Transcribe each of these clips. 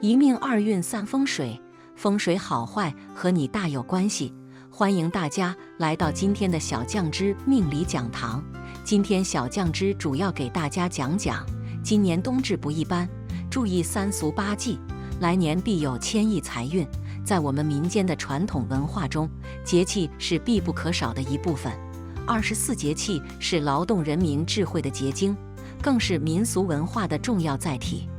一命二运三风水，风水好坏和你大有关系。欢迎大家来到今天的小酱之命理讲堂。今天小酱之主要给大家讲讲今年冬至不一般，注意三俗八忌，来年必有千亿财运。在我们民间的传统文化中，节气是必不可少的一部分。24节气是劳动人民智慧的结晶，更是民俗文化的重要载体。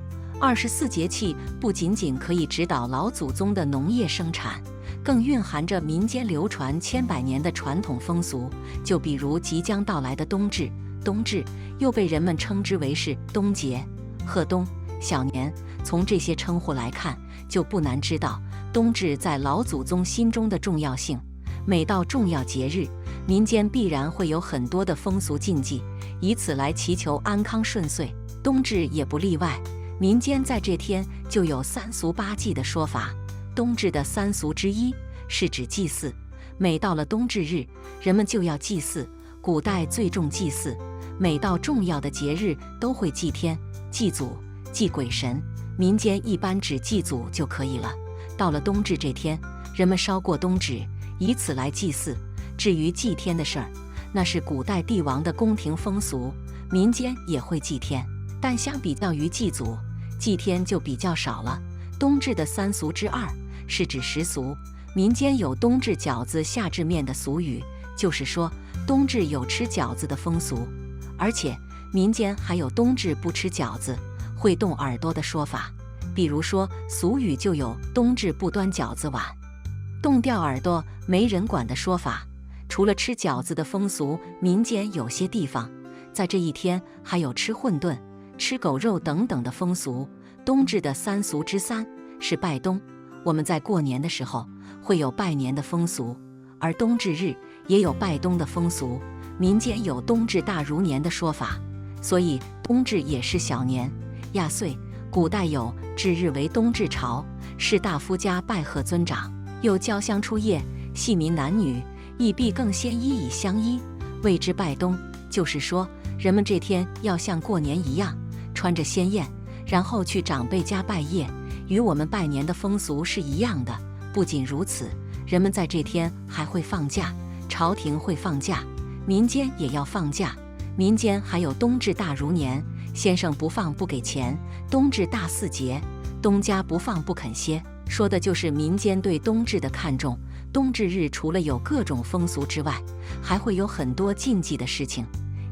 24节气不仅仅可以指导老祖宗的农业生产，更蕴含着民间流传千百年的传统风俗。就比如即将到来的冬至，冬至又被人们称之为是冬节、贺冬、小年。从这些称呼来看，就不难知道冬至在老祖宗心中的重要性。每到重要节日，民间必然会有很多的风俗禁忌，以此来祈求安康顺遂。冬至也不例外，民间在这天就有三俗八忌的说法。冬至的三俗之一是指祭祀。每到了冬至日，人们就要祭祀。古代最重祭祀，每到重要的节日都会祭天、祭祖、祭鬼神。民间一般只祭祖就可以了。到了冬至这天，人们烧过冬纸，以此来祭祀。至于祭天的事儿，那是古代帝王的宫廷风俗，民间也会祭天，但相比较于祭祖，祭天就比较少了。冬至的三俗之二是指食俗。民间有冬至饺子夏至面的俗语，就是说冬至有吃饺子的风俗，而且民间还有冬至不吃饺子会冻耳朵的说法。比如说俗语就有冬至不端饺子碗，冻掉耳朵没人管的说法。除了吃饺子的风俗，民间有些地方在这一天还有吃馄饨、吃狗肉等等的风俗。冬至的三俗之三是拜冬。我们在过年的时候会有拜年的风俗，而冬至日也有拜冬的风俗。民间有冬至大如年的说法，所以冬至也是小年、压岁。古代有至日为冬至朝，士大夫家拜贺尊长，又交相出夜，系民男女亦必更先衣以相依，谓之拜冬。就是说人们这天要像过年一样穿着鲜艳，然后去长辈家拜谒，与我们拜年的风俗是一样的。不仅如此，人们在这天还会放假，朝廷会放假，民间也要放假。民间还有冬至大如年，先生不放不给钱；冬至大四节，东家不放不肯歇，说的就是民间对冬至的看重。冬至日除了有各种风俗之外，还会有很多禁忌的事情。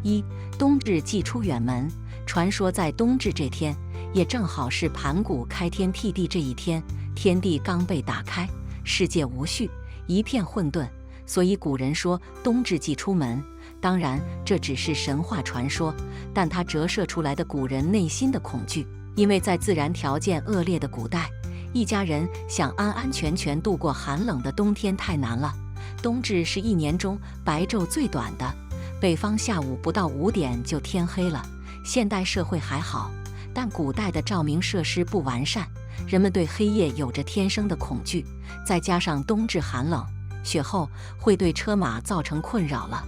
一、冬至祭出远门。传说在冬至这天，也正好是盘古开天辟地这一天，天地刚被打开，世界无序，一片混沌，所以古人说冬至祭出门。当然这只是神话传说，但它折射出来的古人内心的恐惧。因为在自然条件恶劣的古代，一家人想安安全全度过寒冷的冬天太难了。冬至是一年中白昼最短的，北方下午不到5点就天黑了。现代社会还好，但古代的照明设施不完善，人们对黑夜有着天生的恐惧，再加上冬至寒冷，雪后会对车马造成困扰了，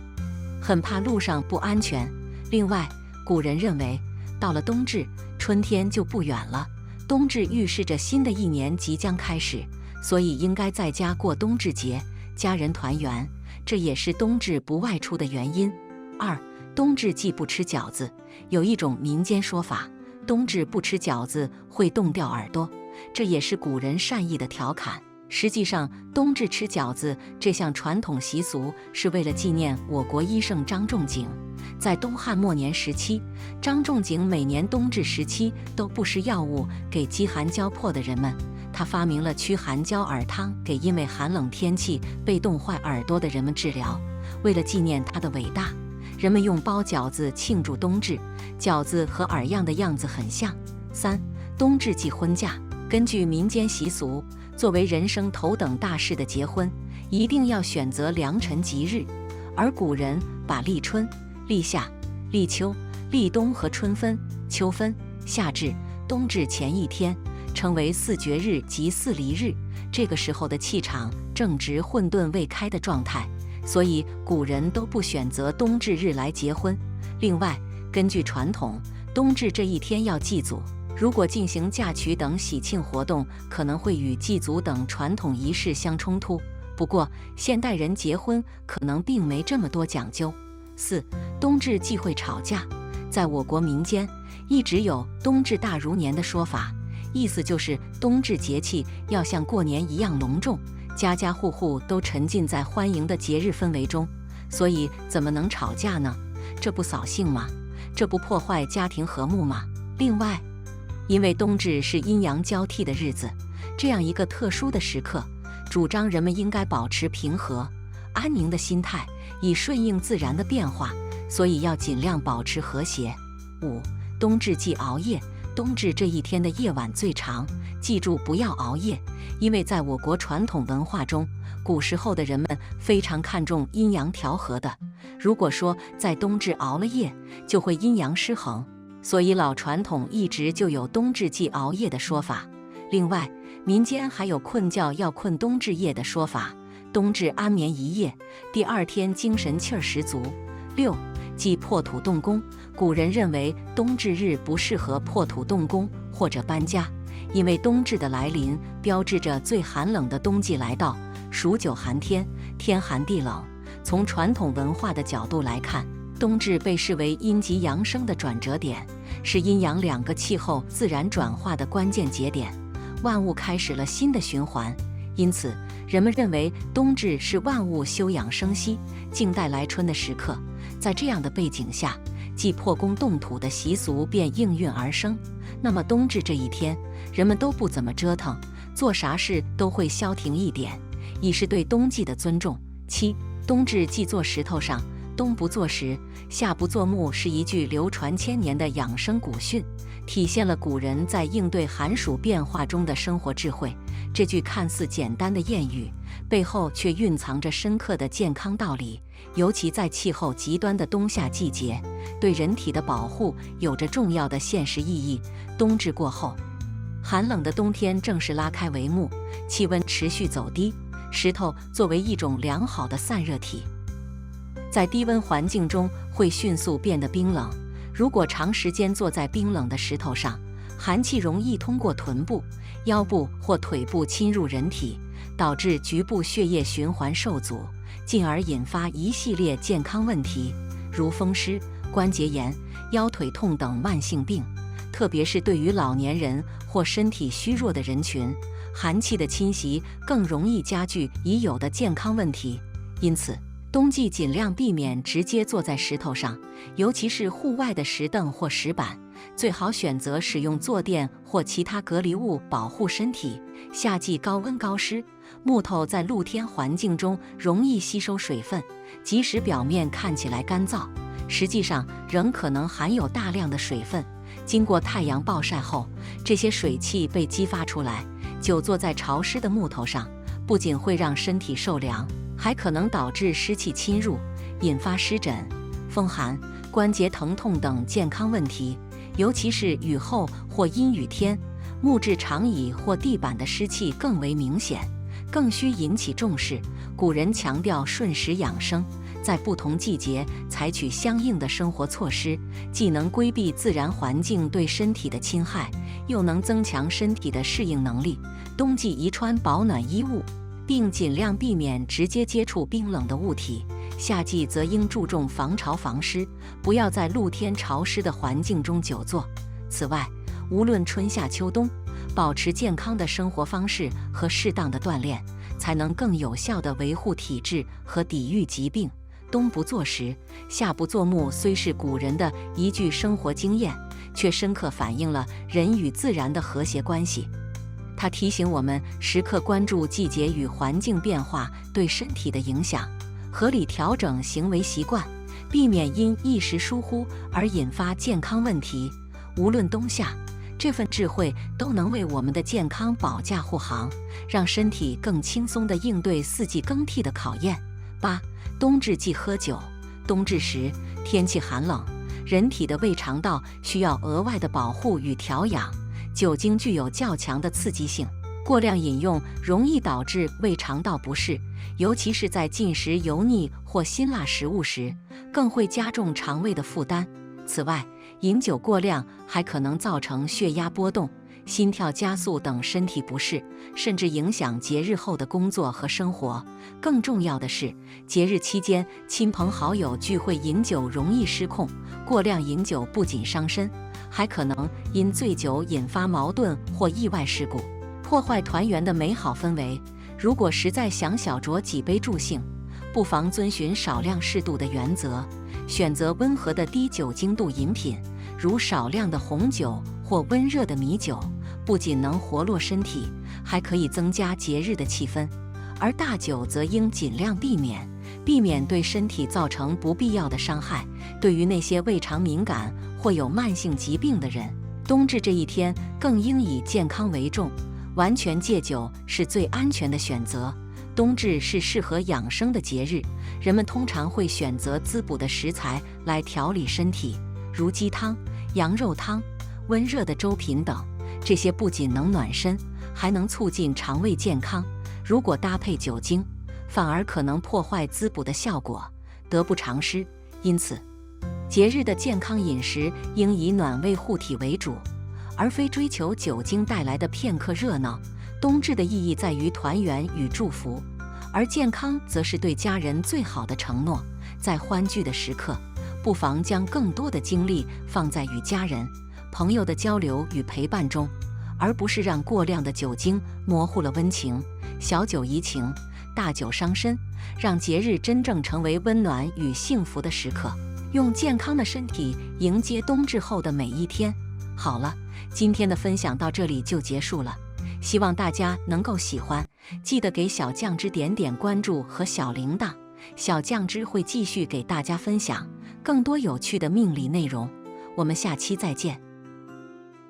很怕路上不安全。另外，古人认为到了冬至，春天就不远了，冬至预示着新的一年即将开始，所以应该在家过冬至节，家人团圆，这也是冬至不外出的原因。二、冬至忌不吃饺子。有一种民间说法，冬至不吃饺子会冻掉耳朵，这也是古人善意的调侃。实际上，冬至吃饺子这项传统习俗是为了纪念我国医圣张仲景。在东汉末年时期，张仲景每年冬至时期都不施药物给饥寒交迫的人们，他发明了驱寒胶耳汤，给因为寒冷天气被冻坏耳朵的人们治疗。为了纪念他的伟大，人们用包饺子庆祝冬至，饺子和耳样的样子很像。三、冬至忌婚嫁。根据民间习俗，作为人生头等大事的结婚，一定要选择良辰吉日，而古人把立春、立夏、立秋、立冬和春分、秋分、夏至、冬至前一天称为四绝日及四离日。这个时候的气场正值混沌未开的状态，所以古人都不选择冬至日来结婚。另外，根据传统，冬至这一天要祭祖，如果进行嫁娶等喜庆活动，可能会与祭祖等传统仪式相冲突。不过，现代人结婚可能并没这么多讲究。4. 冬至忌讳吵架。在我国民间，一直有冬至大如年的说法，意思就是冬至节气要像过年一样隆重，家家户户都沉浸在欢迎的节日氛围中。所以怎么能吵架呢？这不扫兴吗？这不破坏家庭和睦吗？另外，因为冬至是阴阳交替的日子，这样一个特殊的时刻，主张人们应该保持平和、安宁的心态，以顺应自然的变化，所以要尽量保持和谐。5. 冬至忌熬夜。冬至这一天的夜晚最长，记住不要熬夜，因为在我国传统文化中，古时候的人们非常看重阴阳调和的。如果说在冬至熬了夜，就会阴阳失衡，所以老传统一直就有冬至忌熬夜的说法。另外，民间还有困觉要困冬至夜的说法，冬至安眠一夜，第二天精神气儿十足。6. 忌破土动工。古人认为冬至日不适合破土动工或者搬家，因为冬至的来临标志着最寒冷的冬季来到，数9寒天，天寒地冷。从传统文化的角度来看，冬至被视为阴极阳生的转折点，是阴阳两个气候自然转化的关键节点，万物开始了新的循环。因此，人们认为冬至是万物休养生息、静待来春的时刻。在这样的背景下，忌破工动土的习俗便应运而生。那么冬至这一天，人们都不怎么折腾，做啥事都会消停一点，以是对冬季的尊重。7. 冬至忌坐石头上。冬不坐石，夏不坐木是一句流传千年的养生古训，体现了古人在应对寒暑变化中的生活智慧。这句看似简单的谚语，背后却蕴藏着深刻的健康道理，尤其在气候极端的冬夏季节，对人体的保护有着重要的现实意义。冬至过后，寒冷的冬天正式拉开帷幕，气温持续走低，石头作为一种良好的散热体，在低温环境中会迅速变得冰冷。如果长时间坐在冰冷的石头上，寒气容易通过臀部、腰部或腿部侵入人体，导致局部血液循环受阻，进而引发一系列健康问题，如风湿、关节炎、腰腿痛等慢性病。特别是对于老年人或身体虚弱的人群，寒气的侵袭更容易加剧已有的健康问题。因此，冬季尽量避免直接坐在石头上，尤其是户外的石凳或石板，最好选择使用坐垫或其他隔离物保护身体。夏季高温高湿，木头在露天环境中容易吸收水分，即使表面看起来干燥，实际上仍可能含有大量的水分。经过太阳暴晒后，这些水汽被激发出来，久坐在潮湿的木头上，不仅会让身体受凉，还可能导致湿气侵入，引发湿疹、风寒、关节疼痛等健康问题。尤其是雨后或阴雨天，木质长椅或地板的湿气更为明显，更需引起重视。古人强调顺时养生，在不同季节采取相应的生活措施，既能规避自然环境对身体的侵害，又能增强身体的适应能力。冬季宜穿保暖衣物，并尽量避免直接接触冰冷的物体。夏季则应注重防潮防湿，不要在露天潮湿的环境中久坐。此外，无论春夏秋冬，保持健康的生活方式和适当的锻炼，才能更有效地维护体质和抵御疾病。冬不坐石，夏不坐木虽是古人的一句生活经验，却深刻反映了人与自然的和谐关系。它提醒我们时刻关注季节与环境变化对身体的影响，合理调整行为习惯，避免因一时疏忽而引发健康问题。无论冬夏，这份智慧都能为我们的健康保驾护航，让身体更轻松地应对四季更替的考验。8. 冬至忌喝酒。冬至时，天气寒冷，人体的胃肠道需要额外的保护与调养，酒精具有较强的刺激性，过量饮用容易导致胃肠道不适，尤其是在进食油腻或辛辣食物时，更会加重肠胃的负担。此外，饮酒过量还可能造成血压波动、心跳加速等身体不适，甚至影响节日后的工作和生活。更重要的是，节日期间亲朋好友聚会饮酒容易失控，过量饮酒不仅伤身，还可能因醉酒引发矛盾或意外事故，破坏团圆的美好氛围。如果实在想小酌几杯助兴，不妨遵循少量适度的原则，选择温和的低酒精度饮品，如少量的红酒或温热的米酒，不仅能活络身体，还可以增加节日的气氛。而大酒则应尽量避免对身体造成不必要的伤害。对于那些胃肠敏感或有慢性疾病的人，冬至这一天更应以健康为重，完全戒酒是最安全的选择。冬至是适合养生的节日，人们通常会选择滋补的食材来调理身体，如鸡汤、羊肉汤、温热的粥品等。这些不仅能暖身，还能促进肠胃健康。如果搭配酒精，反而可能破坏滋补的效果，得不偿失。因此，节日的健康饮食应以暖胃护体为主，而非追求酒精带来的片刻热闹。冬至的意义在于团圆与祝福，而健康则是对家人最好的承诺。在欢聚的时刻，不妨将更多的精力放在与家人、朋友的交流与陪伴中，而不是让过量的酒精模糊了温情。小酒怡情，大酒伤身，让节日真正成为温暖与幸福的时刻，用健康的身体迎接冬至后的每一天。好了，今天的分享到这里就结束了，希望大家能够喜欢，记得给小酱汁点点关注和小铃铛，小酱汁会继续给大家分享更多有趣的命理内容。我们下期再见。